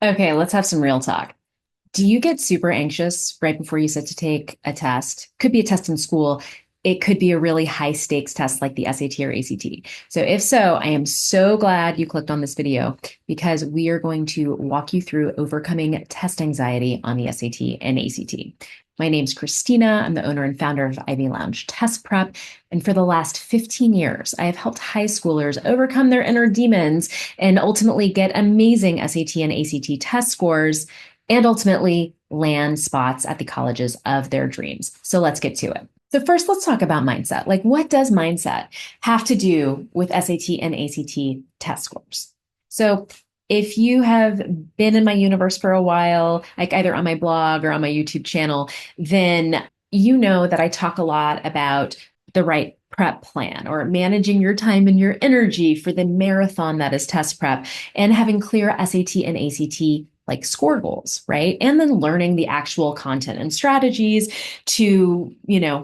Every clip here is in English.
Okay, let's have some real talk. Do you get super anxious right before you sit to take a test? Could be a test in school. It could be a really high stakes test like the SAT or ACT. So, if so, I am so glad you clicked on this video because we are going to walk you through overcoming test anxiety on the SAT and ACT. My name's Kristina. I'm the owner and founder of Ivy Lounge Test Prep. And for the last 15 years, I have helped high schoolers overcome their inner demons and ultimately get amazing SAT and ACT test scores and ultimately land spots at the colleges of their dreams. So let's get to it. So first, let's talk about mindset. Like, what does mindset have to do with SAT and ACT test scores? So if you have been in my universe for a while, like either on my blog or on my YouTube channel, then you know that I talk a lot about the right prep plan or managing your time and your energy for the marathon that is test prep and having clear SAT and ACT like score goals, right? And then learning the actual content and strategies to,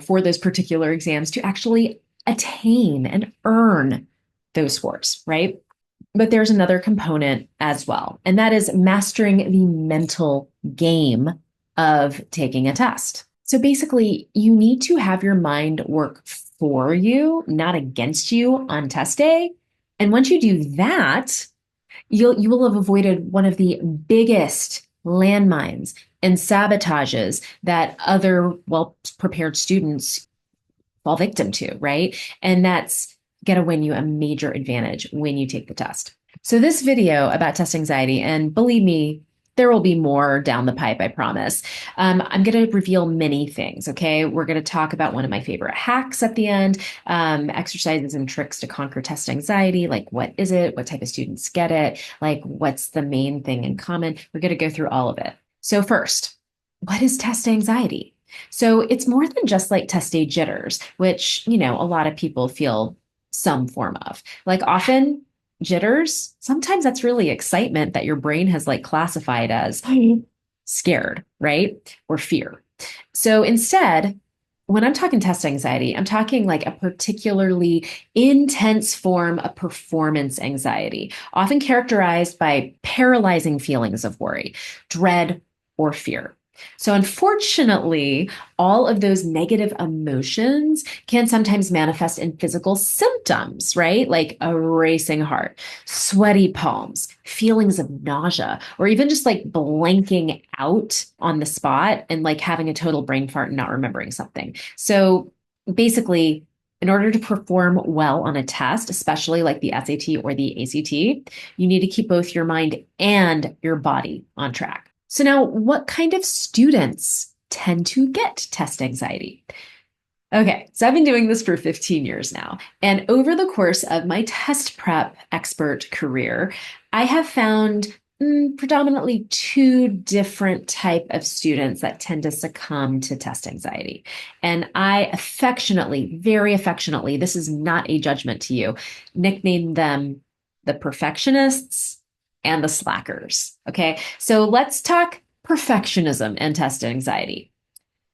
for those particular exams to actually attain and earn those scores, right? But there's another component as well, and that is mastering the mental game of taking a test. So basically, you need to have your mind work for you, not against you on test day. And once you do that, you will have avoided one of the biggest landmines and sabotages that other well prepared students fall victim to, right? And that's going to win you a major advantage when you take the test. So, this video about test anxiety, and believe me, there will be more down the pipe, I promise. I'm going to reveal many things, okay? We're going to talk about one of my favorite hacks at the end, exercises and tricks to conquer test anxiety. Like, what is it? What type of students get it? Like, what's the main thing in common? We're going to go through all of it. So, first, what is test anxiety? So it's more than just like test day jitters, which, a lot of people feel some form of. Like often jitters, sometimes that's really excitement that your brain has like classified as scared, right? Or fear. So instead, when I'm talking test anxiety, I'm talking like a particularly intense form of performance anxiety, often characterized by paralyzing feelings of worry, dread, or fear. So, unfortunately, all of those negative emotions can sometimes manifest in physical symptoms, right? Like a racing heart, sweaty palms, feelings of nausea, or even just like blanking out on the spot and like having a total brain fart and not remembering something. So, basically, in order to perform well on a test, especially like the SAT or the ACT, you need to keep both your mind and your body on track. So now, what kind of students tend to get test anxiety? Okay, so I've been doing this for 15 years now. And over the course of my test prep expert career, I have found predominantly two different type of students that tend to succumb to test anxiety. And I affectionately, very affectionately, this is not a judgment to you, nickname them the perfectionists and the slackers. Okay, so let's talk perfectionism and test anxiety.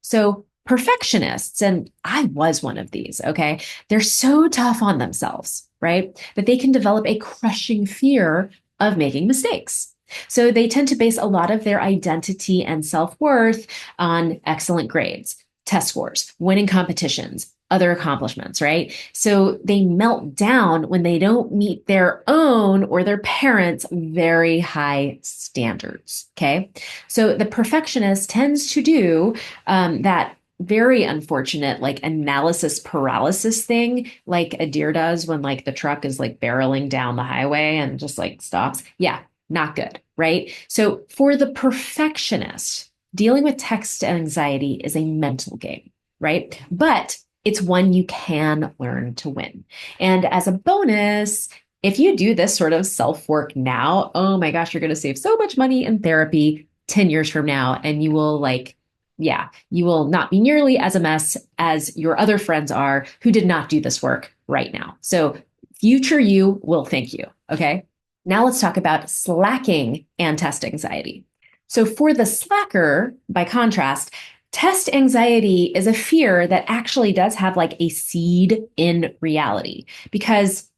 So, perfectionists, and I was one of these, okay, they're so tough on themselves, right, that they can develop a crushing fear of making mistakes. So, they tend to base a lot of their identity and self worth on excellent grades, test scores, winning competitions, other accomplishments, right? So they melt down when they don't meet their own or their parents' very high standards. Okay. So the perfectionist tends to do that very unfortunate like analysis paralysis thing like a deer does when like the truck is like barreling down the highway and just like stops. Yeah, not good, right? So for the perfectionist, dealing with text anxiety is a mental game, right? But it's one you can learn to win. And as a bonus, if you do this sort of self work now, oh my gosh, you're going to save so much money in therapy 10 years from now. And you will like, yeah, you will not be nearly as a mess as your other friends are who did not do this work right now. So future you will thank you. Okay. Now let's talk about slacking and test anxiety. So for the slacker, by contrast, test anxiety is a fear that actually does have like a seed in reality because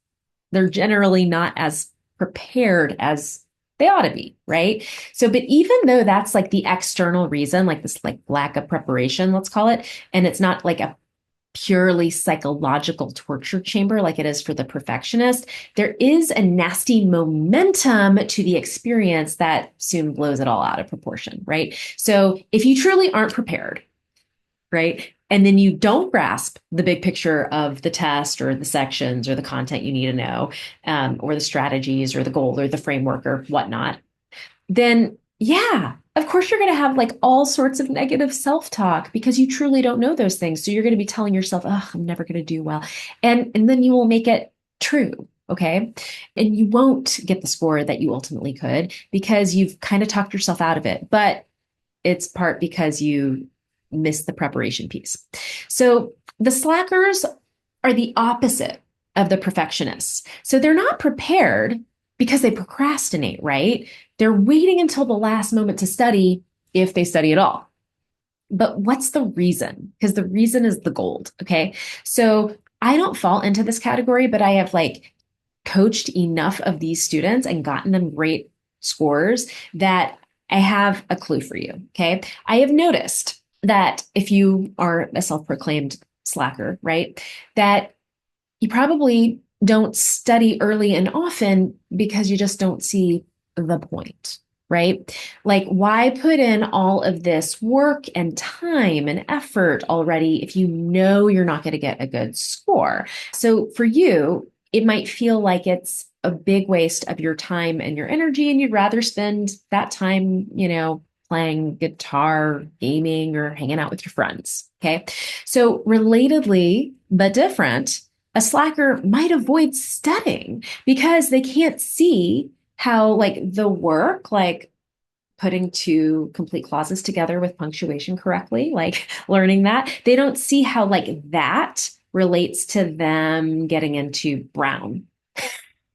they're generally not as prepared as They ought to be, right? So, but even though that's like the external reason, like this like lack of preparation, let's call it, and it's not like a purely psychological torture chamber like it is for the perfectionist, there is a nasty momentum to the experience that soon blows it all out of proportion, right? So if you truly aren't prepared, right? And then you don't grasp the big picture of the test or the sections or the content you need to know, or the strategies or the goal or the framework or whatnot, then yeah, of course you're going to have like all sorts of negative self-talk because you truly don't know those things. So you're going to be telling yourself, "Oh, I'm never going to do well." And then you will make it true, okay? And you won't get the score that you ultimately could because you've kind of talked yourself out of it. But it's part because you missed the preparation piece. So the slackers are the opposite of the perfectionists. So they're not prepared because they procrastinate, right? They're waiting until the last moment to study if they study at all. But what's the reason? Because the reason is the gold. Okay. So I don't fall into this category, but I have like coached enough of these students and gotten them great scores that I have a clue for you. Okay. I have noticed that if you are a self proclaimed slacker, right, that you probably don't study early and often because you just don't see the point, right? Like, why put in all of this work and time and effort already if you know you're not going to get a good score? So for you, it might feel like it's a big waste of your time and your energy, and you'd rather spend that time, playing guitar, gaming, or hanging out with your friends. Okay. So, relatedly, but different, a slacker might avoid studying because they can't see how like the work, like putting two complete clauses together with punctuation correctly, like learning that, they don't see how like that relates to them getting into Brown,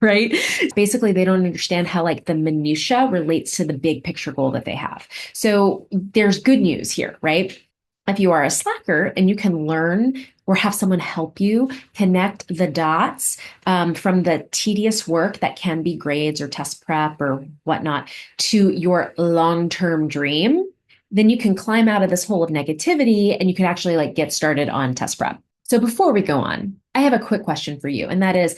right? Basically, they don't understand how like the minutia relates to the big picture goal that they have. So there's good news here, right? If you are a slacker and you can learn or have someone help you connect the dots, from the tedious work that can be grades or test prep or whatnot to your long-term dream, then you can climb out of this hole of negativity and you can actually like get started on test prep. So before we go on, I have a quick question for you, and that is,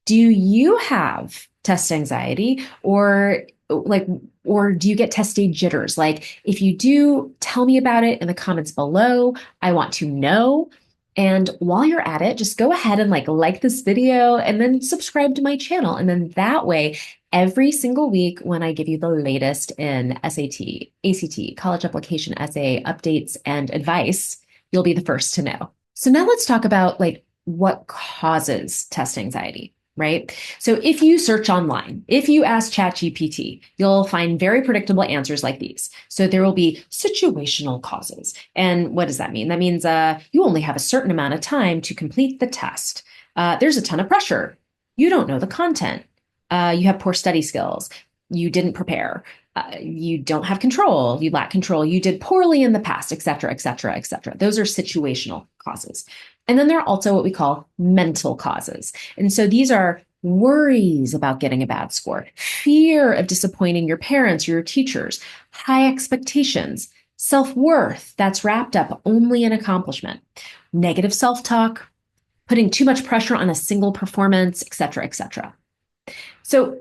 do you have test anxiety, or do you get test day jitters? Like, if you do, tell me about it in the comments below. I want to know. And while you're at it, just go ahead and like this video and then subscribe to my channel. And then that way, every single week when I give you the latest in SAT, ACT, college application essay updates and advice, you'll be the first to know. So now let's talk about like what causes test anxiety, right? So if you search online, if you ask ChatGPT, you'll find very predictable answers like these. So there will be situational causes. And what does that mean? That means you only have a certain amount of time to complete the test. There's a ton of pressure. You don't know the content. You have poor study skills. You didn't prepare. You don't have control. You lack control. You did poorly in the past, et cetera, et cetera, et cetera. Those are situational causes. And then there are also what we call mental causes. And so these are worries about getting a bad score, fear of disappointing your parents or your teachers, high expectations, self-worth that's wrapped up only in accomplishment, negative self-talk, putting too much pressure on a single performance, et cetera, et cetera. So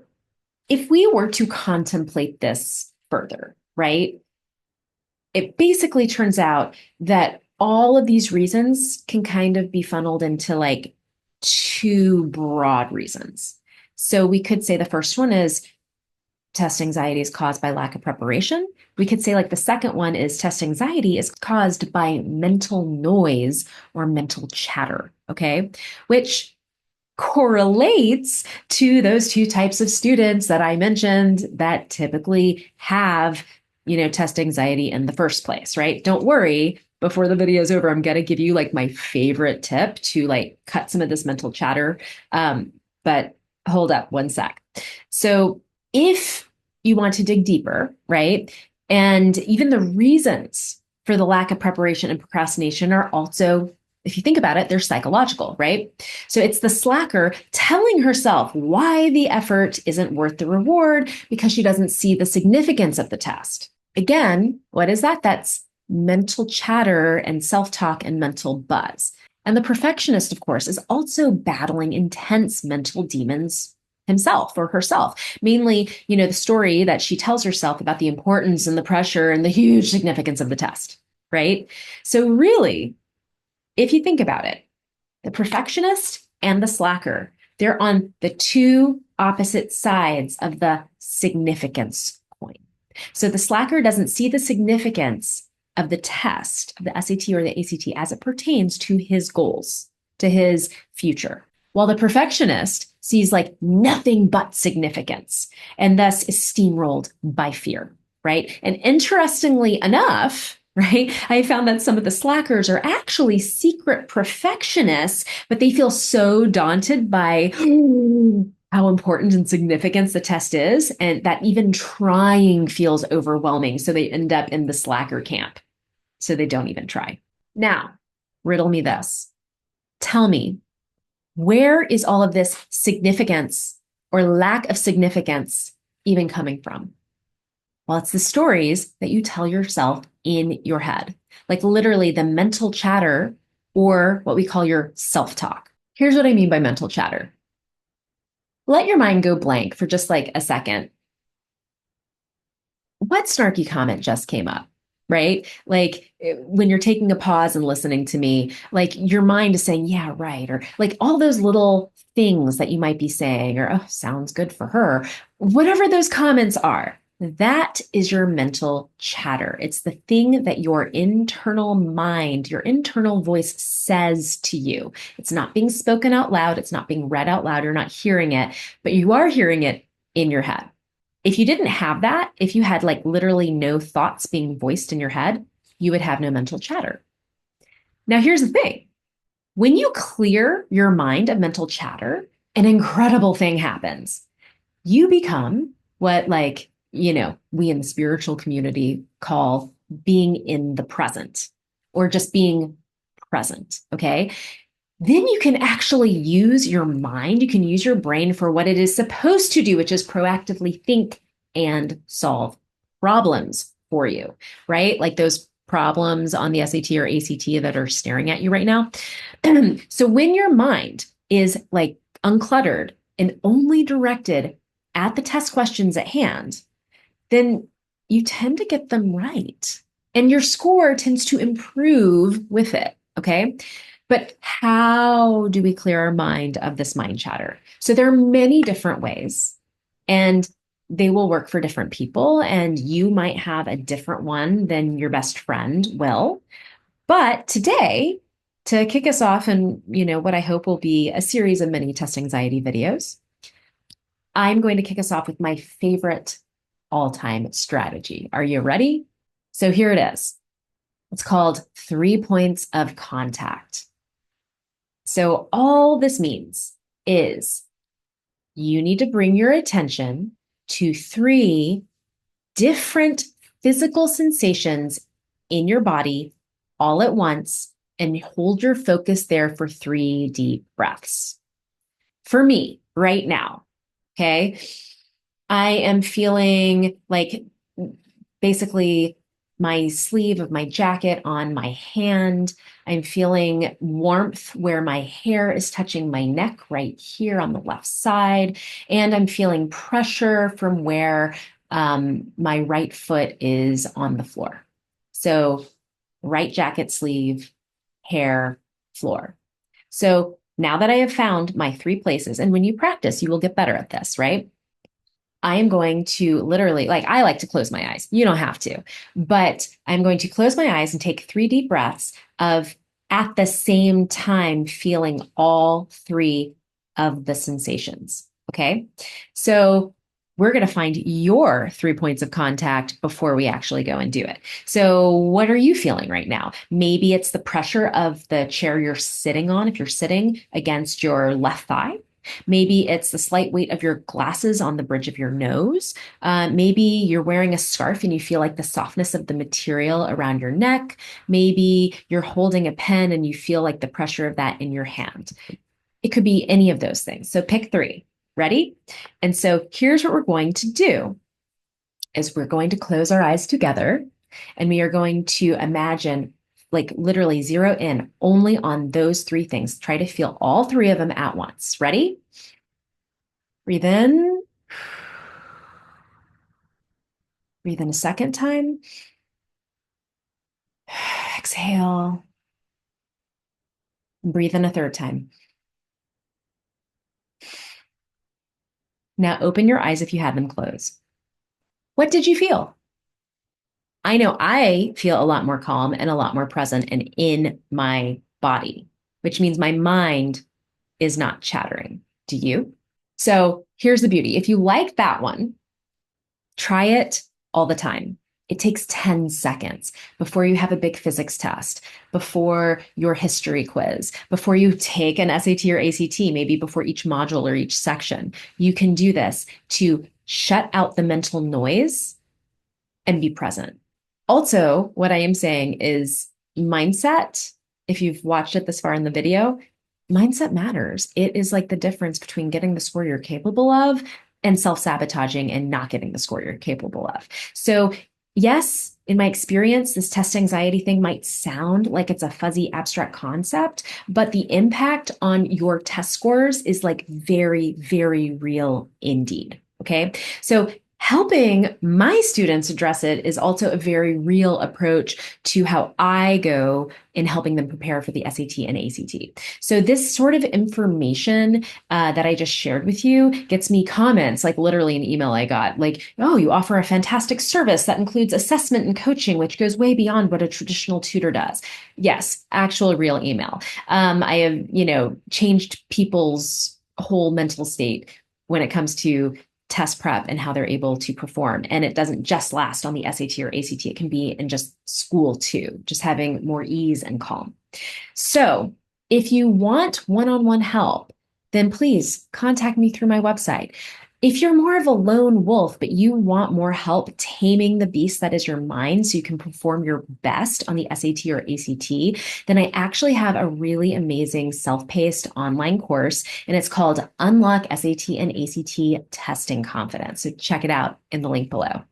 if we were to contemplate this further, right, it basically turns out that all of these reasons can kind of be funneled into like two broad reasons. So we could say the first one is test anxiety is caused by lack of preparation. We could say like the second one is test anxiety is caused by mental noise or mental chatter, okay? Which correlates to those two types of students that I mentioned that typically have, test anxiety in the first place, right? Don't worry, before the video is over, I'm going to give you like my favorite tip to like cut some of this mental chatter. But hold up one sec. So if you want to dig deeper, right? And even the reasons for the lack of preparation and procrastination are also if you think about it, they're psychological, right? So it's the slacker telling herself why the effort isn't worth the reward because she doesn't see the significance of the test. Again, what is that? That's mental chatter and self talk and mental buzz. And the perfectionist, of course, is also battling intense mental demons himself or herself. Mainly, the story that she tells herself about the importance and the pressure and the huge significance of the test, right? So, really, if you think about it, the perfectionist and the slacker, they're on the two opposite sides of the significance coin. So the slacker doesn't see the significance of the test, of the SAT or the ACT, as it pertains to his goals, to his future. While the perfectionist sees like nothing but significance and thus is steamrolled by fear, right? And interestingly enough, right, I found that some of the slackers are actually secret perfectionists, but they feel so daunted by how important and significant the test is, and that even trying feels overwhelming. So they end up in the slacker camp. So they don't even try. Now, riddle me this. Tell me, where is all of this significance or lack of significance even coming from? Well, it's the stories that you tell yourself in your head, like literally the mental chatter or what we call your self-talk. Here's what I mean by mental chatter. Let your mind go blank for just like a second. What snarky comment just came up, right? Like when you're taking a pause and listening to me, like your mind is saying, yeah, right. Or like all those little things that you might be saying, or, oh, sounds good for her. Whatever those comments are, that is your mental chatter. It's the thing that your internal mind, your internal voice says to you. It's not being spoken out loud. It's not being read out loud. You're not hearing it, but you are hearing it in your head. If you didn't have that, if you had like literally no thoughts being voiced in your head, you would have no mental chatter. Now, here's the thing. When you clear your mind of mental chatter, an incredible thing happens. You become what we in the spiritual community call being in the present or just being present. Okay. Then you can actually use your mind. You can use your brain for what it is supposed to do, which is proactively think and solve problems for you, right? Like those problems on the SAT or ACT that are staring at you right now. So when your mind is like uncluttered and only directed at the test questions at hand, then you tend to get them right. And your score tends to improve with it. Okay. But how do we clear our mind of this mind chatter? So there are many different ways, and they will work for different people. And you might have a different one than your best friend will. But today, to kick us off and what I hope will be a series of mini test anxiety videos, I'm going to kick us off with my favorite all-time strategy. Are you ready? So here it is. It's called 3 points of contact. So all this means is you need to bring your attention to 3 different physical sensations in your body all at once and hold your focus there for 3 deep breaths. For me, right now, okay, I am feeling like basically my sleeve of my jacket on my hand. I'm feeling warmth where my hair is touching my neck right here on the left side. And I'm feeling pressure from where my right foot is on the floor. So right jacket sleeve, hair, floor. So now that I have found my 3 places, and when you practice, you will get better at this, right? I am going to literally, like, I like to close my eyes. You don't have to, but I'm going to close my eyes and take 3 deep breaths of at the same time feeling all 3 of the sensations. Okay. So we're going to find your 3 points of contact before we actually go and do it. So what are you feeling right now? Maybe it's the pressure of the chair you're sitting on if you're sitting against your left thigh. Maybe it's the slight weight of your glasses on the bridge of your nose. Maybe you're wearing a scarf and you feel like the softness of the material around your neck. Maybe you're holding a pen and you feel like the pressure of that in your hand. It could be any of those things. So pick three. Ready? And so here's what we're going to do is we're going to close our eyes together and we are going to imagine like literally zero in only on those three things. Try to feel all three of them at once. Ready? Breathe in. Breathe in a second time. Exhale. Breathe in a third time. Now open your eyes if you had them closed. What did you feel? I know I feel a lot more calm and a lot more present and in my body, which means my mind is not chattering. Do you? So here's the beauty. If you like that one, try it all the time. It takes 10 seconds before you have a big physics test, before your history quiz, before you take an SAT or ACT, maybe before each module or each section. You can do this to shut out the mental noise and be present. Also, what I am saying is mindset. If you've watched it this far in the video, mindset matters. It is like the difference between getting the score you're capable of and self-sabotaging and not getting the score you're capable of. So, yes, in my experience, this test anxiety thing might sound like it's a fuzzy abstract concept, but the impact on your test scores is like very, very real indeed. Okay. So helping my students address it is also a very real approach to how I go in helping them prepare for the SAT and ACT. So this sort of information that I just shared with you gets me comments, like literally an email I got, like, oh, you offer a fantastic service that includes assessment and coaching, which goes way beyond what a traditional tutor does. Yes, actual real email. I have, changed people's whole mental state when it comes to test prep and how they're able to perform. And it doesn't just last on the SAT or ACT. It can be in just school too, just having more ease and calm. So if you want one-on-one help, then please contact me through my website. If you're more of a lone wolf, but you want more help taming the beast that is your mind so you can perform your best on the SAT or ACT, then I actually have a really amazing self-paced online course, and it's called Unlock SAT and ACT Testing Confidence. So check it out in the link below.